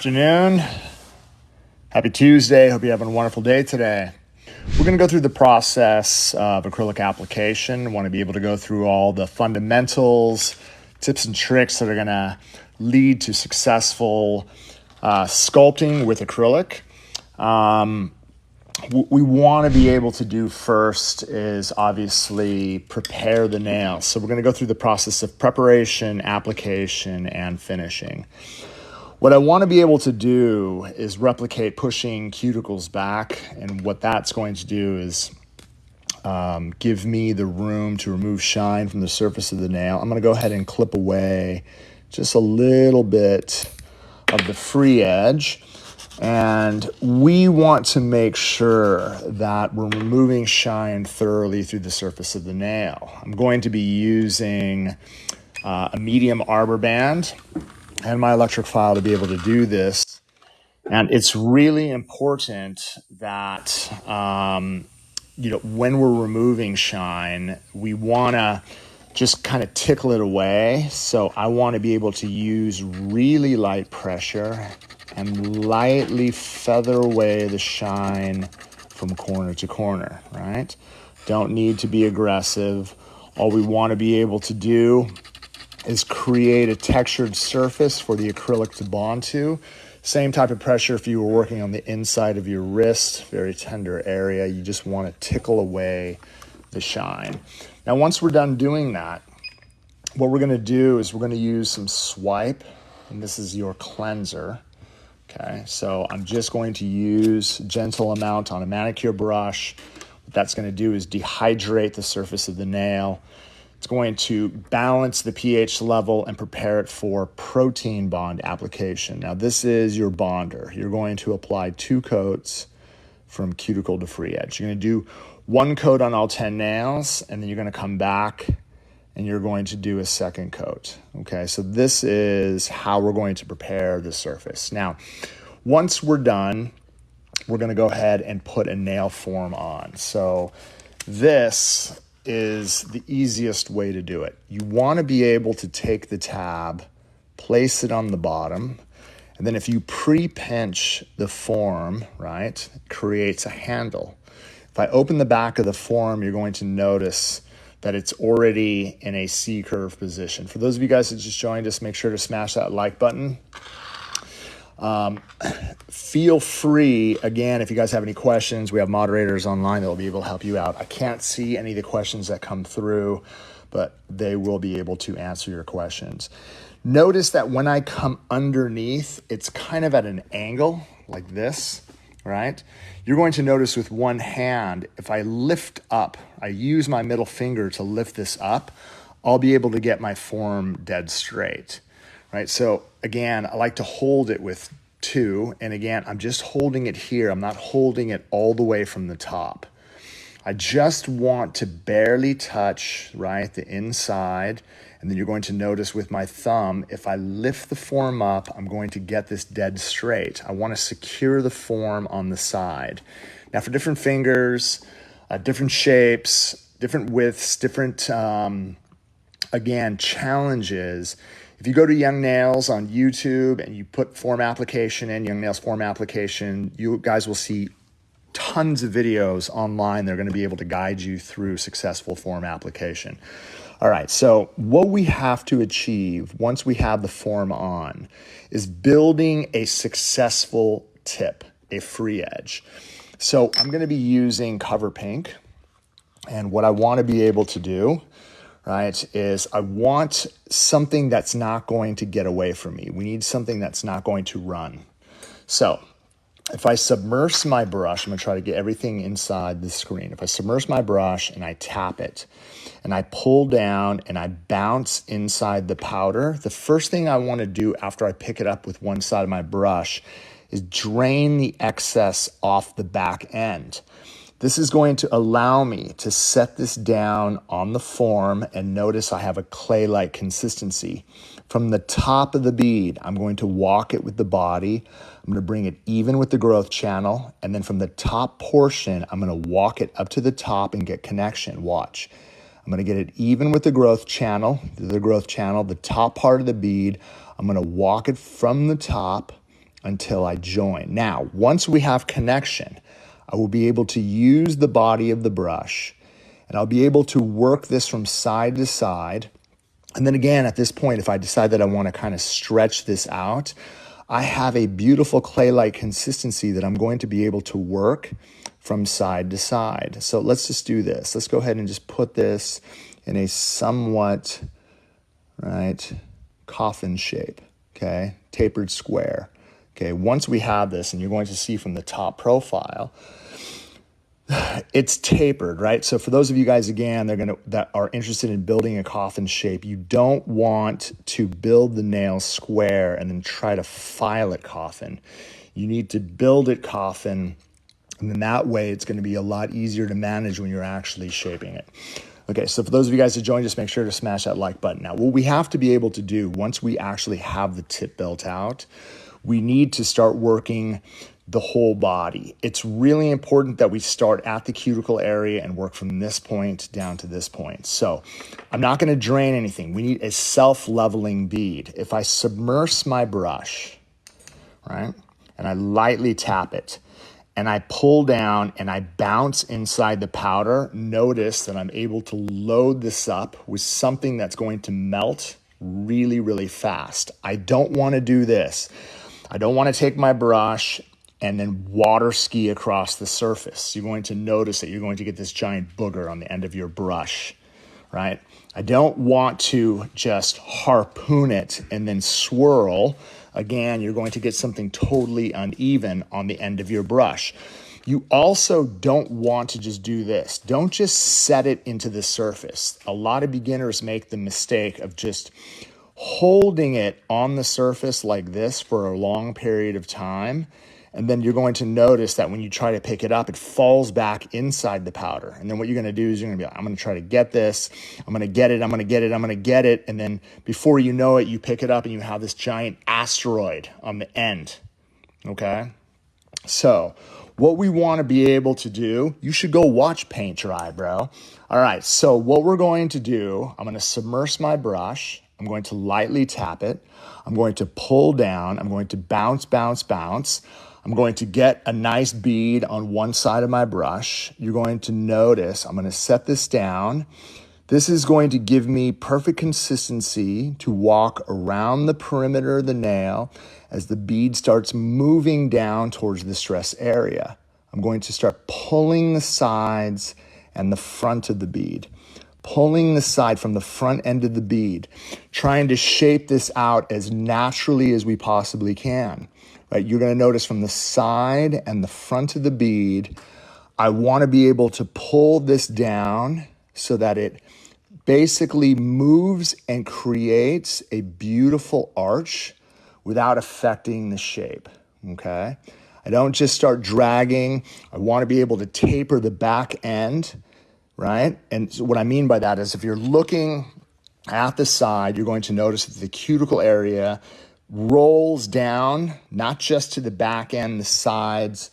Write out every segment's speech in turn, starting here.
Afternoon. Happy Tuesday. Hope you're having a wonderful day today. We're going to go through the process of acrylic application. Want to be able to go through all the fundamentals, tips and tricks that are going to lead to successful sculpting with acrylic. What we want to be able to do first is obviously prepare the nails. So we're going to go through the process of preparation, application, and finishing. What I want to be able to do is replicate pushing cuticles back, and what that's going to do is give me the room to remove shine from the surface of the nail. I'm going to go ahead and clip away just a little bit of the free edge, and we want to make sure that we're removing shine thoroughly through the surface of the nail. I'm going to be using a medium arbor band and my electric file to be able to do this. And it's really important that, when we're removing shine, we want to just kind of tickle it away. So I want to be able to use really light pressure and lightly feather away the shine from corner to corner, right? Don't need to be aggressive. All we want to be able to do is create a textured surface for the acrylic to bond to. Same type of pressure if you were working on the inside of your wrist, very tender area. You just want to tickle away the shine. Now, once we're done doing that, what we're going to do is we're going to use some swipe, and this is your cleanser. Okay, so I'm just going to use a gentle amount on a manicure brush. What that's going to do is dehydrate the surface of the nail. It's going to balance the pH level and prepare it for protein bond application. Now, this is your bonder. You're going to apply 2 coats from cuticle to free edge. You're going to do 1 coat on all 10 nails, and then you're going to come back and you're going to do a second coat. Okay, so this is how we're going to prepare the surface. Now, once we're done, we're going to go ahead and put a nail form on. So this is the easiest way to do it. You want to be able to take the tab, place it on the bottom, and then if you pre-pinch the form, right, it creates a handle. If I open the back of the form, you're going to notice that it's already in a C-curve position. For those of you guys that just joined us, make sure to smash that like button. Feel free, again, if you guys have any questions, we have moderators online that will be able to help you out. I can't see any of the questions that come through, but they will be able to answer your questions. Notice that when I come underneath, it's kind of at an angle like this, right? You're going to notice with one hand, if I lift up, I use my middle finger to lift this up, I'll be able to get my form dead straight. Right, so again, I like to hold it with 2, and again, I'm just holding it here. I'm not holding it all the way from the top. I just want to barely touch, right, the inside, and then you're going to notice with my thumb, if I lift the form up, I'm going to get this dead straight. I want to secure the form on the side. Now, for different fingers, different shapes, different widths, different, again, challenges. If you go to Young Nails on YouTube and you put form application in, Young Nails form application, you guys will see tons of videos online. They're going to be able to guide you through successful form application. All right, so what we have to achieve once we have the form on is building a successful tip, a free edge. So I'm going to be using Cover Pink, and what I want to be able to do, right, is I want something that's not going to get away from me. We need something that's not going to run. So if I submerge my brush, I'm going to try to get everything inside the screen. If I submerge my brush and I tap it and I pull down and I bounce inside the powder, the first thing I want to do after I pick it up with one side of my brush is drain the excess off the back end. This is going to allow me to set this down on the form, and notice I have a clay-like consistency. From the top of the bead, I'm going to walk it with the body. I'm going to bring it even with the growth channel, and then from the top portion, I'm going to walk it up to the top and get connection. Watch. I'm going to get it even with the growth channel, the top part of the bead. I'm going to walk it from the top until I join. Now, once we have connection, I will be able to use the body of the brush, and I'll be able to work this from side to side. And then again, at this point, if I decide that I want to kind of stretch this out, I have a beautiful clay-like consistency that I'm going to be able to work from side to side. So let's just do this. Let's go ahead and just put this in a somewhat, right, coffin shape, okay, tapered square. Okay, once we have this, and you're going to see from the top profile, it's tapered, right? So for those of you guys, again, that are interested in building a coffin shape, you don't want to build the nail square and then try to file it coffin. You need to build it coffin, and then that way it's going to be a lot easier to manage when you're actually shaping it. Okay, so for those of you guys that joined, just make sure to smash that like button. Now, what we have to be able to do once we actually have the tip built out, we need to start working the whole body. It's really important that we start at the cuticle area and work from this point down to this point. So I'm not going to drain anything. We need a self-leveling bead. If I submerge my brush, right, and I lightly tap it, and I pull down and I bounce inside the powder, notice that I'm able to load this up with something that's going to melt really, really fast. I don't want to do this. I don't want to take my brush and then water ski across the surface. You're going to notice that you're going to get this giant booger on the end of your brush, right? I don't want to just harpoon it and then swirl. Again, you're going to get something totally uneven on the end of your brush. You also don't want to just do this. Don't just set it into the surface. A lot of beginners make the mistake of just holding it on the surface like this for a long period of time. And then you're going to notice that when you try to pick it up, it falls back inside the powder. And then what you're going to do is you're going to be like, I'm going to try to get this. I'm going to get it. I'm going to get it. I'm going to get it. And then before you know it, you pick it up and you have this giant asteroid on the end. Okay? So what we want to be able to do, you should go watch paint dry, bro. All right. So what we're going to do, I'm going to submerge my brush. I'm going to lightly tap it. I'm going to pull down. I'm going to bounce, bounce, bounce. I'm going to get a nice bead on one side of my brush. You're going to notice, I'm going to set this down. This is going to give me perfect consistency to walk around the perimeter of the nail as the bead starts moving down towards the stress area. I'm going to start pulling the sides and the front of the bead. Pulling the side from the front end of the bead, trying to shape this out as naturally as we possibly can. Right? You're going to notice from the side and the front of the bead, I want to be able to pull this down so that it basically moves and creates a beautiful arch without affecting the shape. Okay? I don't just start dragging. I want to be able to taper the back end. Right? And so what I mean by that is if you're looking at the side, you're going to notice that the cuticle area rolls down, not just to the back end, the sides,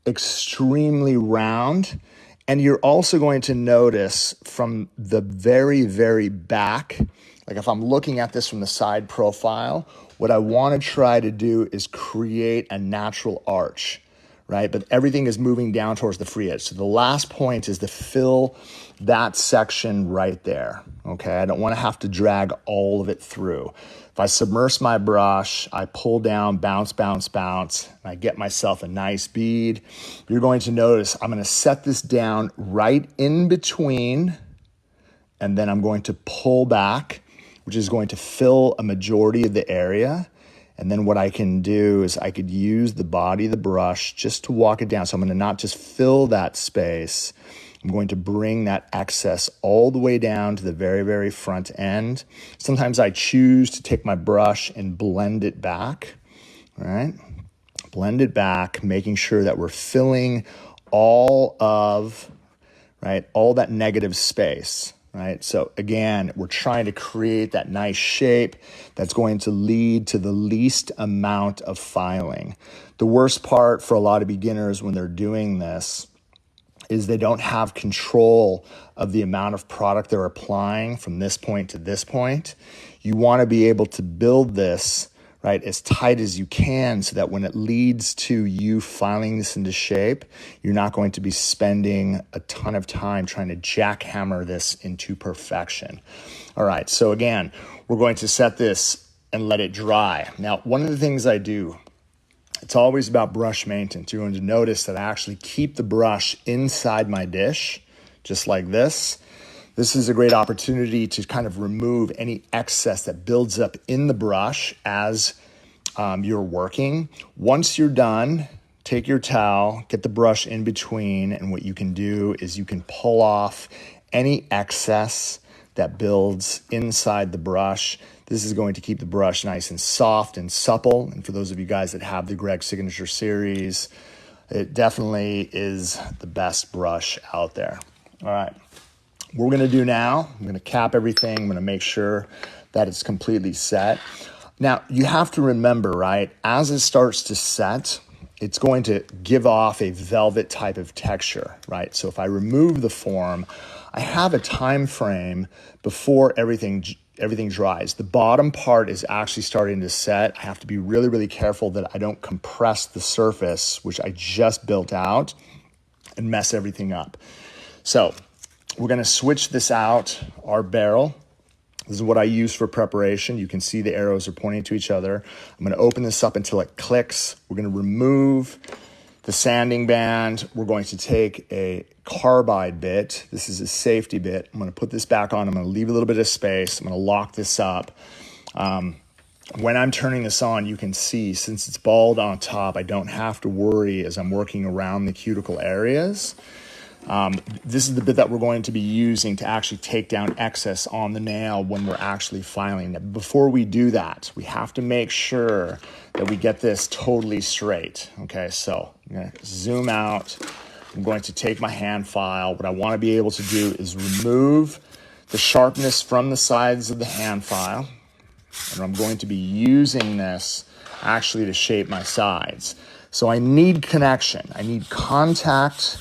extremely round. And you're also going to notice from the very, very back, like if I'm looking at this from the side profile, what I want to try to do is create a natural arch. Right? But everything is moving down towards the free edge. So the last point is to fill that section right there. Okay? I don't want to have to drag all of it through. If I submerge my brush, I pull down, bounce, bounce, bounce, and I get myself a nice bead. You're going to notice I'm going to set this down right in between, and then I'm going to pull back, which is going to fill a majority of the area. And then what I can do is I could use the body of the brush just to walk it down. So I'm going to not just fill that space. I'm going to bring that excess all the way down to the very, very front end. Sometimes I choose to take my brush and blend it back, right? Blend it back, making sure that we're filling all of, right, all that negative space. Right? So again, we're trying to create that nice shape that's going to lead to the least amount of filing. The worst part for a lot of beginners when they're doing this is they don't have control of the amount of product they're applying from this point to this point. You want to be able to build this, right, as tight as you can so that when it leads to you filing this into shape, you're not going to be spending a ton of time trying to jackhammer this into perfection. All right, so again, we're going to set this and let it dry. Now, one of the things I do, it's always about brush maintenance. You're going to notice that I actually keep the brush inside my dish, just like this. This is a great opportunity to kind of remove any excess that builds up in the brush as you're working. Once you're done, take your towel, get the brush in between, and what you can do is you can pull off any excess that builds inside the brush. This is going to keep the brush nice and soft and supple. And for those of you guys that have the Greg Signature Series, it definitely is the best brush out there. All right, what we're gonna do now, I'm gonna cap everything. I'm gonna make sure that it's completely set. Now, you have to remember, right, as it starts to set, it's going to give off a velvet type of texture, right? So if I remove the form, I have a time frame before everything dries. The bottom part is actually starting to set. I have to be really, really careful that I don't compress the surface, which I just built out, and mess everything up. So we're gonna switch this out, our barrel. This is what I use for preparation. You can see the arrows are pointing to each other. I'm gonna open this up until it clicks. We're gonna remove the sanding band. We're going to take a carbide bit. This is a safety bit. I'm gonna put this back on. I'm gonna leave a little bit of space. I'm gonna lock this up. When I'm turning this on, you can see, since it's balled on top, I don't have to worry as I'm working around the cuticle areas. This is the bit that we're going to be using to actually take down excess on the nail when we're actually filing it. Before we do that, we have to make sure that we get this totally straight. Okay, so I'm going to zoom out. I'm going to take my hand file. What I want to be able to do is remove the sharpness from the sides of the hand file. And I'm going to be using this actually to shape my sides. So I need connection. I need contact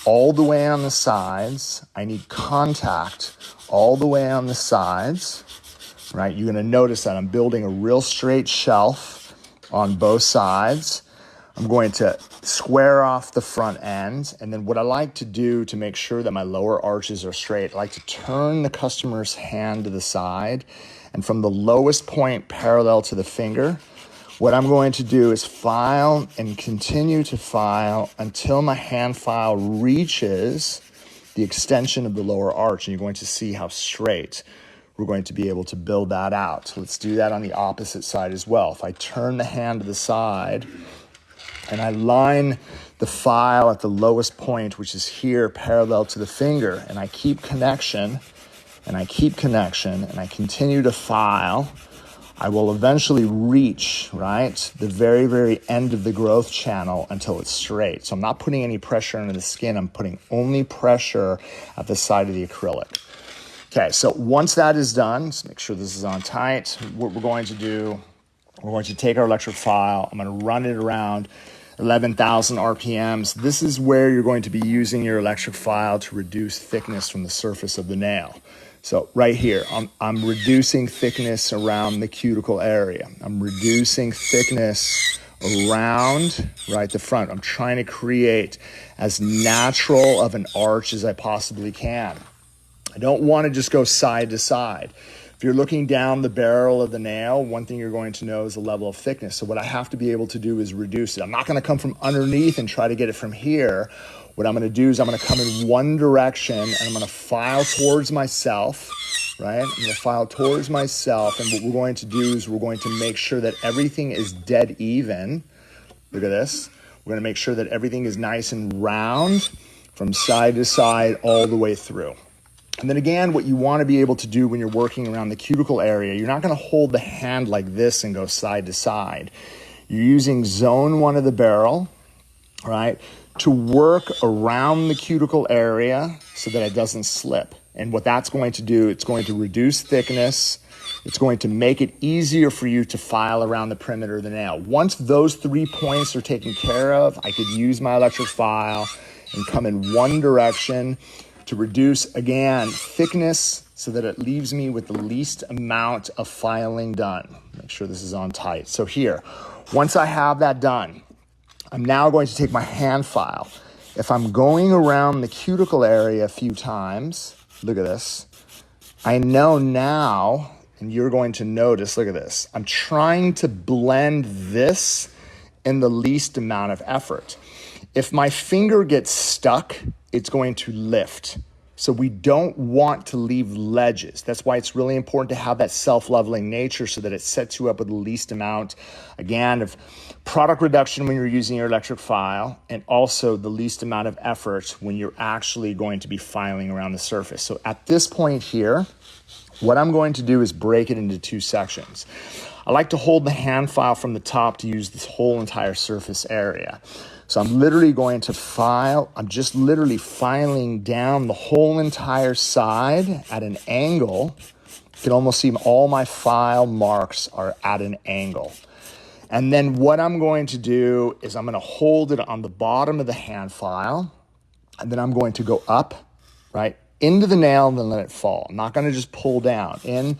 all the way on the sides. I need contact all the way on the sides, right? You're gonna notice that I'm building a real straight shelf on both sides. I'm going to square off the front end. And then what I like to do to make sure that my lower arches are straight, I like to turn the customer's hand to the side. And from the lowest point parallel to the finger, what I'm going to do is file and continue to file until my hand file reaches the extension of the lower arch. And you're going to see how straight we're going to be able to build that out. So let's do that on the opposite side as well. If I turn the hand to the side and I line the file at the lowest point, which is here parallel to the finger, and I keep connection, and I keep connection, and I continue to file, I will eventually reach, right, the very, very end of the growth channel until it's straight. So I'm not putting any pressure into the skin. I'm putting only pressure at the side of the acrylic. Okay, so once that is done, let's make sure this is on tight. What we're going to do, we're going to take our electric file. I'm going to run it around 11,000 RPMs. This is where you're going to be using your electric file to reduce thickness from the surface of the nail. So right here, I'm reducing thickness around the cuticle area. I'm reducing thickness around, right, the front. I'm trying to create as natural of an arch as I possibly can. I don't want to just go side to side. If you're looking down the barrel of the nail, one thing you're going to know is the level of thickness. So what I have to be able to do is reduce it. I'm not going to come from underneath and try to get it from here. What I'm going to do is I'm going to come in one direction and I'm going to file towards myself, right? I'm going to file towards myself. And what we're going to do is we're going to make sure that everything is dead even. Look at this. We're going to make sure that everything is nice and round from side to side all the way through. And then again, what you want to be able to do when you're working around the cuticle area, you're not going to hold the hand like this and go side to side. You're using zone 1 of the barrel, right, to work around the cuticle area so that it doesn't slip. And what that's going to do, it's going to reduce thickness. It's going to make it easier for you to file around the perimeter of the nail. Once those 3 points are taken care of, I could use my electric file and come in one direction to reduce, again, thickness so that it leaves me with the least amount of filing done. Make sure this is on tight. So here, once I have that done, I'm now going to take my hand file. If I'm going around the cuticle area a few times, look at this, I know now, and you're going to notice, look at this, I'm trying to blend this in the least amount of effort. If my finger gets stuck, it's going to lift. So we don't want to leave ledges. That's why it's really important to have that self-leveling nature so that it sets you up with the least amount, again, of product reduction when you're using your electric file, and also the least amount of effort when you're actually going to be filing around the surface. So at this point here, what I'm going to do is break it into two sections. I like to hold the hand file from the top to use this whole entire surface area. So I'm literally going to file, I'm just literally filing down the whole entire side at an angle. You can almost see all my file marks are at an angle. And then what I'm going to do is I'm going to hold it on the bottom of the hand file, and then I'm going to go up, right, into the nail and then let it fall. I'm not going to just pull down in,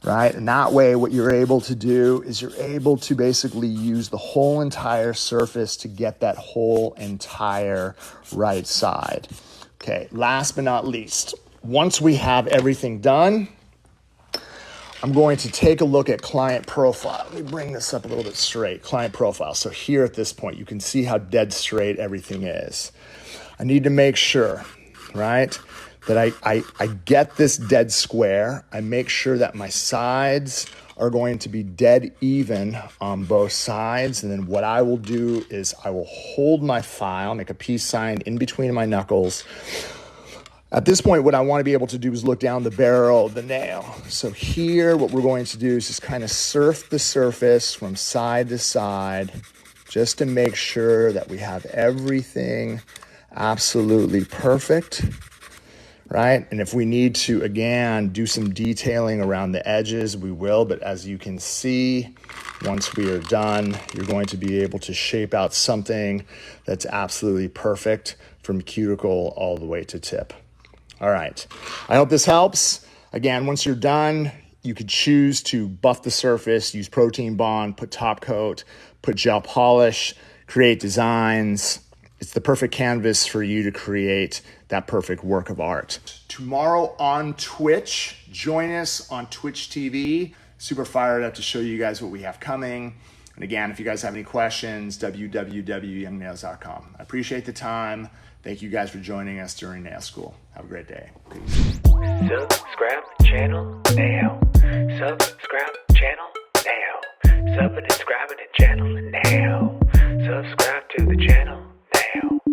right? And that way what you're able to do is you're able to basically use the whole entire surface to get that whole entire right side. Okay, last but not least, once we have everything done, I'm going to take a look at client profile. Let me bring this up a little bit straight, client profile. So here at this point, you can see how dead straight everything is. I need to make sure, right, that I get this dead square. I make sure that my sides are going to be dead even on both sides. And then what I will do is I will hold my file, make a peace sign in between my knuckles. At this point, what I want to be able to do is look down the barrel of the nail. So here, what we're going to do is just kind of surf the surface from side to side, just to make sure that we have everything absolutely perfect, right? And if we need to, again, do some detailing around the edges, we will. But as you can see, once we are done, you're going to be able to shape out something that's absolutely perfect from cuticle all the way to tip. All right, I hope this helps. Again, once you're done, you could choose to buff the surface, use protein bond, put top coat, put gel polish, create designs. It's the perfect canvas for you to create that perfect work of art. Tomorrow on Twitch, join us on Twitch TV. Super fired up to show you guys what we have coming. And again, if you guys have any questions, www.youngnails.com. I appreciate the time. Thank you guys for joining us during nail school. Have a great day. Peace. Subscribe the channel now. Subscribe the channel now. Subscribe to the channel now. Subscribe to the channel.